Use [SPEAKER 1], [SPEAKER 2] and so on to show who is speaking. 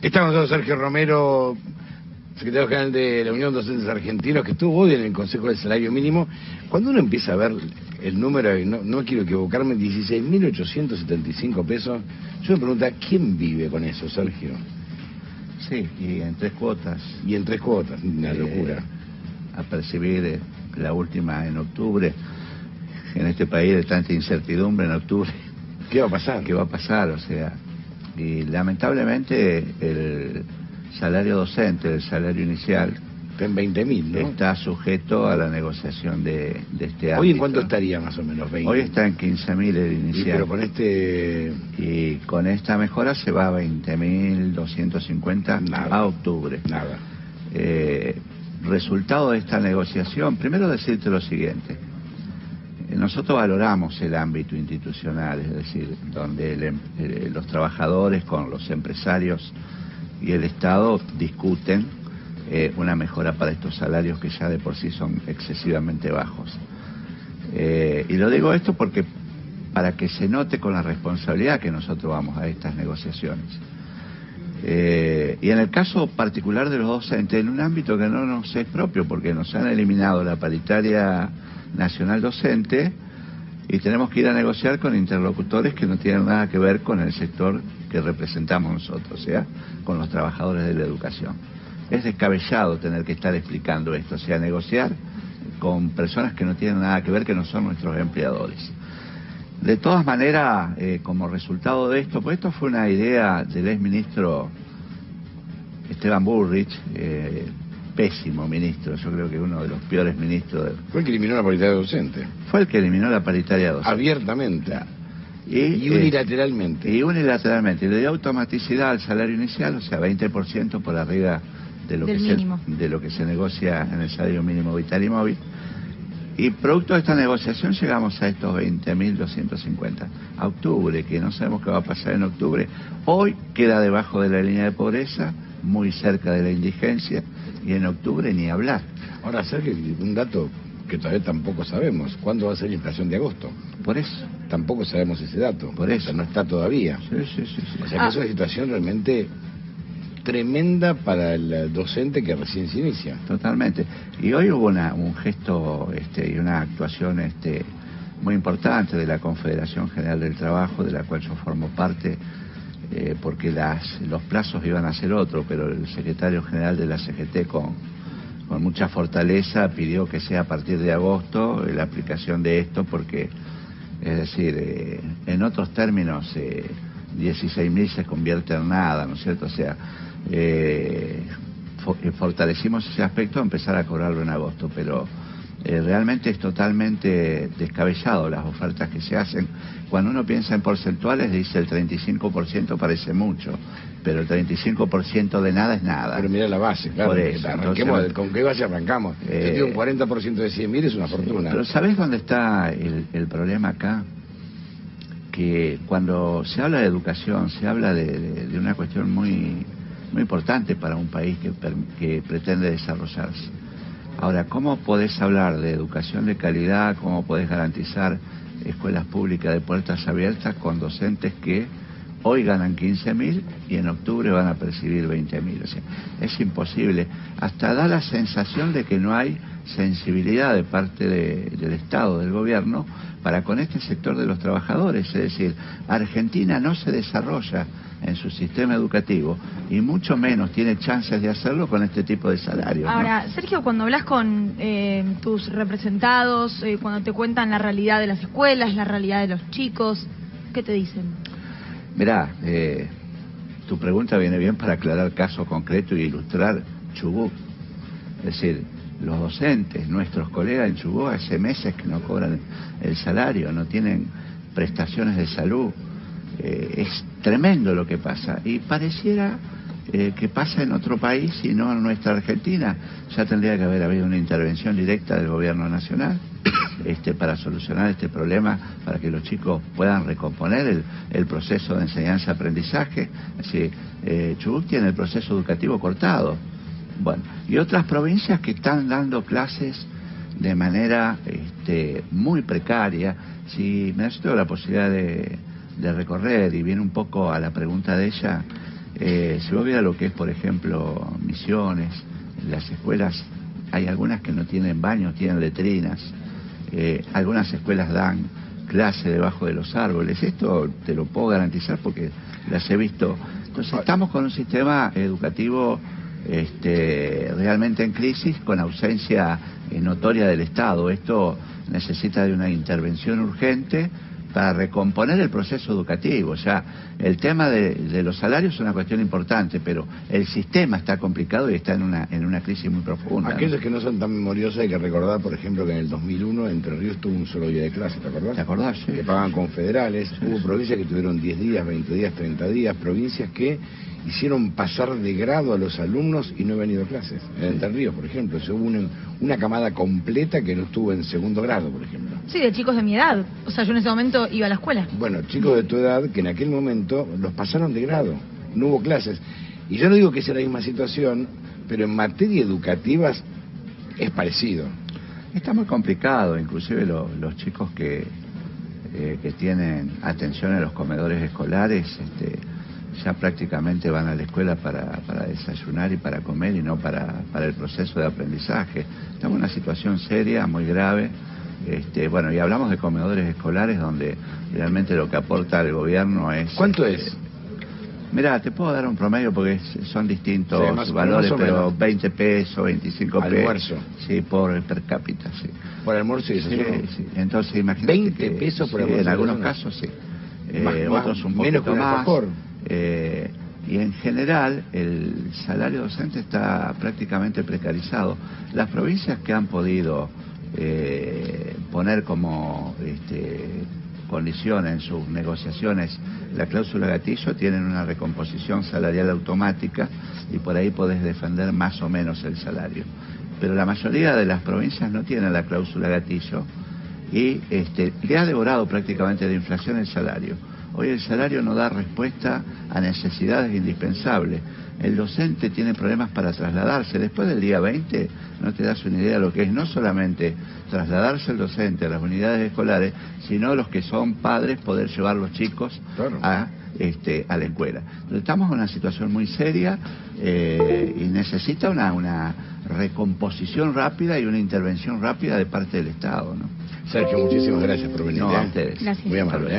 [SPEAKER 1] Está con nosotros Sergio Romero, secretario general de la Unión de Docentes Argentinos, que estuvo hoy en el Consejo del Salario Mínimo. Cuando uno empieza a ver el número, y no quiero equivocarme, 16.875 pesos, yo me pregunto, ¿quién vive con eso, Sergio?
[SPEAKER 2] Sí, y en 3 cuotas.
[SPEAKER 1] Y en 3 cuotas, una locura.
[SPEAKER 2] A percibir la última en octubre. En este país de tanta incertidumbre en octubre.
[SPEAKER 1] ¿Qué va a pasar?
[SPEAKER 2] ¿Qué va a pasar? O sea, y lamentablemente el salario docente, el salario inicial,
[SPEAKER 1] está en 20.000, ¿no?
[SPEAKER 2] Está sujeto a la negociación de este ámbito.
[SPEAKER 1] ¿Hoy en cuánto estaría más o menos? 20.
[SPEAKER 2] Hoy está en 15.000 el inicial.
[SPEAKER 1] Pero con
[SPEAKER 2] y con esta mejora se va a 20.250 a octubre.
[SPEAKER 1] Nada.
[SPEAKER 2] Resultado de esta negociación, primero decirte lo siguiente. Nosotros valoramos el ámbito institucional, es decir, donde los trabajadores con los empresarios y el Estado discuten una mejora para estos salarios que ya de por sí son excesivamente bajos. Y lo digo esto porque para que se note con la responsabilidad que nosotros vamos a estas negociaciones. Y en el caso particular de los docentes, en un ámbito que no nos es propio, porque nos han eliminado la paritaria nacional docente y tenemos que ir a negociar con interlocutores que no tienen nada que ver con el sector que representamos nosotros, o sea, con los trabajadores de la educación. Es descabellado tener que estar explicando esto, o sea, negociar con personas que no tienen nada que ver, que no son nuestros empleadores. De todas maneras, como resultado de esto, pues esto fue una idea del exministro Esteban Bullrich, pésimo ministro, yo creo que uno de los peores ministros.
[SPEAKER 1] Fue el que eliminó la paritaria docente.
[SPEAKER 2] Fue el que eliminó la paritaria docente.
[SPEAKER 1] Abiertamente.
[SPEAKER 2] Y
[SPEAKER 1] unilateralmente.
[SPEAKER 2] Y unilateralmente. Le dio automaticidad al salario inicial, o sea, 20% por arriba de lo que se negocia en el salario mínimo vital y móvil. Y producto de esta negociación llegamos a estos 20.250. A octubre, que no sabemos qué va a pasar en octubre. Hoy queda debajo de la línea de pobreza, muy cerca de la indigencia, y en octubre ni hablar.
[SPEAKER 1] Ahora, Sergio, un dato que todavía tampoco sabemos. ¿Cuándo va a ser la inflación de agosto?
[SPEAKER 2] Por eso.
[SPEAKER 1] Tampoco sabemos ese dato.
[SPEAKER 2] Por eso.
[SPEAKER 1] O sea, no está todavía.
[SPEAKER 2] Sí.
[SPEAKER 1] O sea, que es una situación realmente tremenda para el docente que recién se inicia.
[SPEAKER 2] Totalmente. Y hoy hubo un gesto y una actuación muy importante de la Confederación General del Trabajo, de la cual yo formo parte, porque los plazos iban a ser otros, pero el secretario general de la CGT con mucha fortaleza pidió que sea a partir de agosto la aplicación de esto, porque, es decir, en otros términos, 16.000 se convierte en nada, ¿no es cierto? O sea, fortalecimos ese aspecto a empezar a cobrarlo en agosto, pero realmente es totalmente descabellado las ofertas que se hacen. Cuando uno piensa en porcentuales, dice el 35% parece mucho, pero el 35% de nada es nada.
[SPEAKER 1] Pero mira la base, claro.
[SPEAKER 2] Por eso,
[SPEAKER 1] entonces, ¿con qué base arrancamos? Un 40% de 100.000 es una fortuna.
[SPEAKER 2] Pero ¿sabés dónde está el problema acá? Que cuando se habla de educación, se habla de una cuestión muy importante para un país que pretende desarrollarse. Ahora, ¿cómo podés hablar de educación de calidad? ¿Cómo podés garantizar escuelas públicas de puertas abiertas con docentes que hoy ganan 15.000 y en octubre van a percibir 20.000? O sea, es imposible. Hasta da la sensación de que no hay sensibilidad de parte del Estado, del gobierno, para con este sector de los trabajadores. Es decir, Argentina no se desarrolla en su sistema educativo y mucho menos tiene chances de hacerlo con este tipo de salarios.
[SPEAKER 3] Ahora,
[SPEAKER 2] ¿no?
[SPEAKER 3] Sergio, cuando hablas con tus representados, cuando te cuentan la realidad de las escuelas, la realidad de los chicos, ¿qué te dicen?
[SPEAKER 2] Mirá, tu pregunta viene bien para aclarar caso concreto y ilustrar Chubut. Es decir, los docentes, nuestros colegas en Chubut, hace meses que no cobran el salario, no tienen prestaciones de salud. Es tremendo lo que pasa y pareciera que pasa en otro país y no en nuestra Argentina. Ya tendría que haber habido una intervención directa del gobierno nacional para solucionar este problema, para que los chicos puedan recomponer el proceso de enseñanza-aprendizaje. Chubut tiene el proceso educativo cortado. Bueno, y otras provincias que están dando clases de manera muy precaria. Si me ha dado la posibilidad de recorrer, y viene un poco a la pregunta de ella, Si vos vieras lo que es, por ejemplo, Misiones, las escuelas, hay algunas que no tienen baños, tienen letrinas, algunas escuelas dan clase debajo de los árboles. Esto te lo puedo garantizar porque las he visto. Entonces estamos con un sistema educativo realmente en crisis, con ausencia notoria del Estado. Esto necesita de una intervención urgente para recomponer el proceso educativo. O sea, el tema de los salarios es una cuestión importante, pero el sistema está complicado y está en una crisis muy profunda.
[SPEAKER 1] Aquellos que no son tan memoriosos hay que recordar, por ejemplo, que en el 2001 Entre Ríos tuvo un solo día de clase, ¿te acordás?
[SPEAKER 2] ¿Te acordás? Sí.
[SPEAKER 1] Que pagaban confederales,
[SPEAKER 2] Sí.
[SPEAKER 1] Hubo provincias que tuvieron 10 días, 20 días, 30 días, provincias que hicieron pasar de grado a los alumnos y no han ido a clases. En Entre Ríos, por ejemplo, hubo una camada completa que no estuvo en segundo grado, por ejemplo.
[SPEAKER 3] Sí, de chicos de mi edad. O sea, yo en ese momento iba a la escuela.
[SPEAKER 1] Bueno, chicos de tu edad que en aquel momento los pasaron de grado, no hubo clases. Y yo no digo que sea la misma situación, pero en materia educativa es parecido.
[SPEAKER 2] Está muy complicado, inclusive los chicos que tienen atención en los comedores escolares, ya prácticamente van a la escuela para desayunar y para comer y no para el proceso de aprendizaje. Estamos en una situación seria, muy grave. Bueno, y hablamos de comedores escolares donde realmente lo que aporta el gobierno es...
[SPEAKER 1] ¿Cuánto es?
[SPEAKER 2] Mirá, te puedo dar un promedio porque son distintos
[SPEAKER 1] Sí,
[SPEAKER 2] valores,
[SPEAKER 1] más o
[SPEAKER 2] pero
[SPEAKER 1] menos.
[SPEAKER 2] 20 pesos, 25 pesos.
[SPEAKER 1] Almuerzo.
[SPEAKER 2] Sí, por per cápita, sí.
[SPEAKER 1] Por almuerzo y desayuno.
[SPEAKER 2] Sí. Entonces, imagínate
[SPEAKER 1] 20 pesos por
[SPEAKER 2] sí,
[SPEAKER 1] almuerzo
[SPEAKER 2] en
[SPEAKER 1] y
[SPEAKER 2] algunos
[SPEAKER 1] desayuno.
[SPEAKER 2] casos, sí.
[SPEAKER 1] menos
[SPEAKER 2] Otros un
[SPEAKER 1] que
[SPEAKER 2] poquito
[SPEAKER 1] un
[SPEAKER 2] más.
[SPEAKER 1] alfajor.
[SPEAKER 2] Y en general, el salario docente está prácticamente precarizado. Las provincias que han podido poner como condición en sus negociaciones la cláusula gatillo tienen una recomposición salarial automática y por ahí podés defender más o menos el salario. Pero la mayoría de las provincias no tienen la cláusula gatillo y le ha devorado prácticamente la inflación el salario. Hoy el salario no da respuesta a necesidades indispensables. El docente tiene problemas para trasladarse. Después del día 20 no te das una idea de lo que es no solamente trasladarse el docente a las unidades escolares, sino los que son padres poder llevar los chicos
[SPEAKER 1] Claro.
[SPEAKER 2] a la escuela. Entonces, estamos en una situación muy seria y necesita una recomposición rápida y una intervención rápida de parte del Estado, ¿no?
[SPEAKER 1] Sergio, muchísimas gracias por venir.
[SPEAKER 2] No, a ustedes.
[SPEAKER 3] Gracias.
[SPEAKER 1] Muy amable.